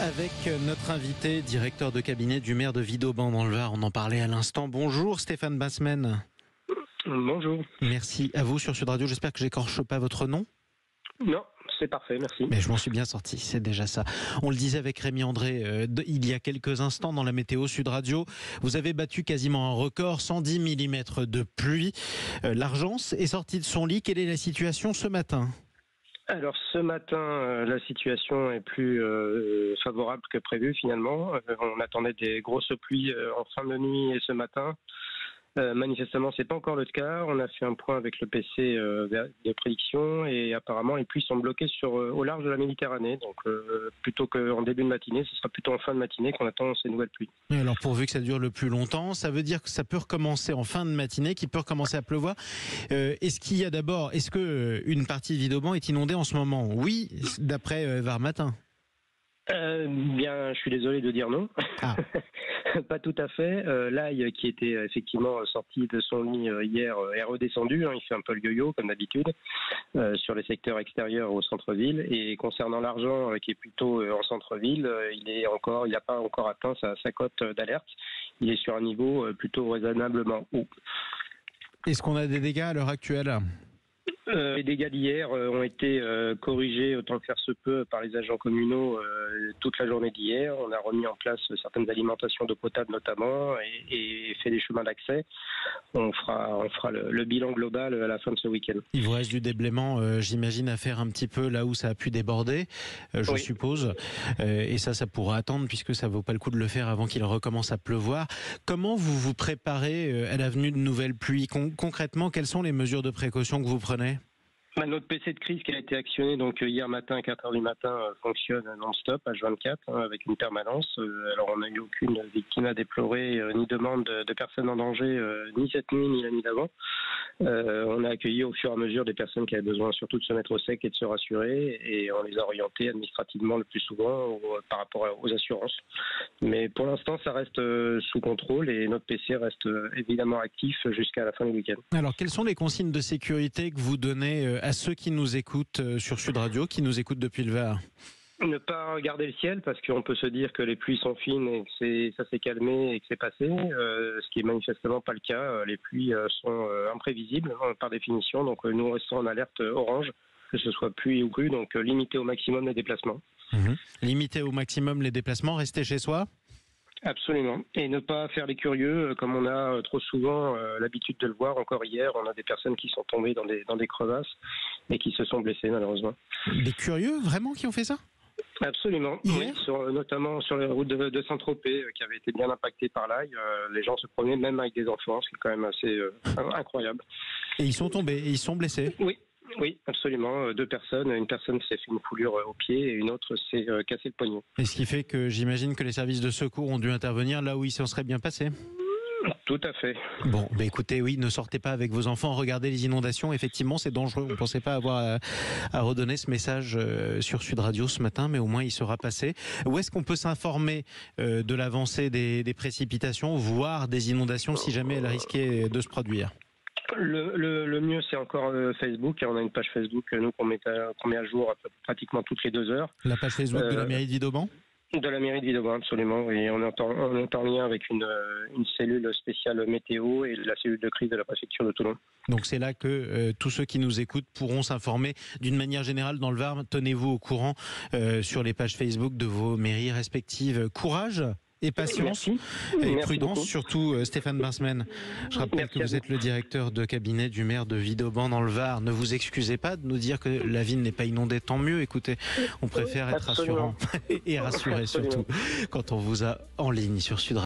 Avec notre invité, directeur de cabinet du maire de Vidauban dans le Var. On en parlait à l'instant. Bonjour Stéphane Bassmen. Bonjour. Merci à vous sur Sud Radio. J'espère que j'écorche pas votre nom. Non, c'est parfait, merci. Mais je m'en suis bien sorti, c'est déjà ça. On le disait avec Rémi André il y a quelques instants dans la météo Sud Radio. Vous avez battu quasiment un record, 110 mm de pluie. L'Argence est sortie de son lit. Quelle est la situation ce matin ? Alors ce matin, la situation est plus favorable que prévu finalement. On attendait des grosses pluies en fin de nuit et ce matin. Manifestement, c'est pas encore le cas. On a fait un point avec le PC de prédiction et apparemment les pluies sont bloquées au large de la Méditerranée. Donc plutôt qu'en début de matinée, ce sera plutôt en fin de matinée qu'on attend ces nouvelles pluies. Et alors pourvu que ça dure le plus longtemps, ça veut dire que ça peut recommencer en fin de matinée, qu'il peut recommencer à pleuvoir. Est-ce que une partie de Vidauban est inondée en ce moment ? Oui, d'après Var Matin. Bien, je suis désolé de dire non. Ah. Pas tout à fait. L'Aille, qui était effectivement sorti de son lit hier, est redescendu. Il fait un peu le yo-yo, comme d'habitude, sur les secteurs extérieurs au centre-ville. Et concernant l'Argent, qui est plutôt en centre-ville, il n'a pas encore atteint sa cote d'alerte. Il est sur un niveau plutôt raisonnablement haut. Est-ce qu'on a des dégâts à l'heure actuelle ? Les dégâts d'hier ont été corrigés autant que faire se peut par les agents communaux toute la journée d'hier. On a remis en place certaines alimentations d'eau potable notamment et fait des chemins d'accès. On fera le bilan global à la fin de ce week-end. Il vous reste du déblaiement, j'imagine, à faire un petit peu là où ça a pu déborder, je suppose. Et ça pourra attendre puisque ça ne vaut pas le coup de le faire avant qu'il recommence à pleuvoir. Comment vous vous préparez à la venue de nouvelles pluies ? Concrètement, quelles sont les mesures de précaution que vous prenez ? Notre PC de crise qui a été actionné hier matin à 4h du matin fonctionne non-stop, H24, avec une permanence. Alors on n'a eu aucune victime à déplorer, ni demande de personnes en danger, ni cette nuit, ni la nuit d'avant. On a accueilli au fur et à mesure des personnes qui avaient besoin surtout de se mettre au sec et de se rassurer, et on les a orientées administrativement le plus souvent par rapport aux assurances. Mais pour l'instant, ça reste sous contrôle et notre PC reste évidemment actif jusqu'à la fin du week-end. Alors, quelles sont les consignes de sécurité que vous donnez à ceux qui nous écoutent sur Sud Radio, qui nous écoutent depuis le Var ? Ne pas regarder le ciel parce qu'on peut se dire que les pluies sont fines et que ça s'est calmé et que c'est passé, ce qui est manifestement pas le cas. Les pluies sont imprévisibles par définition, donc nous restons en alerte orange, que ce soit pluie ou crue, donc limiter au maximum les déplacements. Limiter au maximum les déplacements, rester chez soi ? Absolument. Et ne pas faire les curieux, comme on a trop souvent l'habitude de le voir. Encore hier, on a des personnes qui sont tombées dans des crevasses et qui se sont blessées malheureusement. Des curieux, vraiment, qui ont fait ça ? Absolument. Oui, notamment sur les routes de Saint-Tropez, qui avaient été bien impactées par l'ail. Les gens se promenaient même avec des enfants, ce qui est quand même assez incroyable. Et ils sont tombés, et ils sont blessés ? Oui, absolument. 2 personnes. Une personne s'est fait une foulure au pied et une autre s'est cassé le poignet. Et ce qui fait que j'imagine que les services de secours ont dû intervenir là où il s'en serait bien passé ? Tout à fait. Bon, écoutez, oui, ne sortez pas avec vos enfants, regardez les inondations, effectivement c'est dangereux, on ne pensait pas avoir à redonner ce message sur Sud Radio ce matin, mais au moins il sera passé. Où est-ce qu'on peut s'informer de l'avancée des précipitations, voire des inondations si jamais elles risquaient de se produire ? Le mieux, c'est encore Facebook. On a une page Facebook qu'on met à jour pratiquement toutes les 2 heures. La page Facebook de la mairie de Vidauban ? De la mairie de Vidauban, absolument. Et on est en lien avec une cellule spéciale météo et la cellule de crise de la préfecture de Toulon. Donc c'est là que tous ceux qui nous écoutent pourront s'informer d'une manière générale dans le Var. Tenez-vous au courant sur les pages Facebook de vos mairies respectives. Courage et patience et prudence, surtout Stéphane Bassmen. Je rappelle que vous êtes le directeur de cabinet du maire de Vidauban dans le Var. Ne vous excusez pas de nous dire que la ville n'est pas inondée, tant mieux. Écoutez, on préfère être rassurant et rassuré surtout quand on vous a en ligne sur Sud Radio.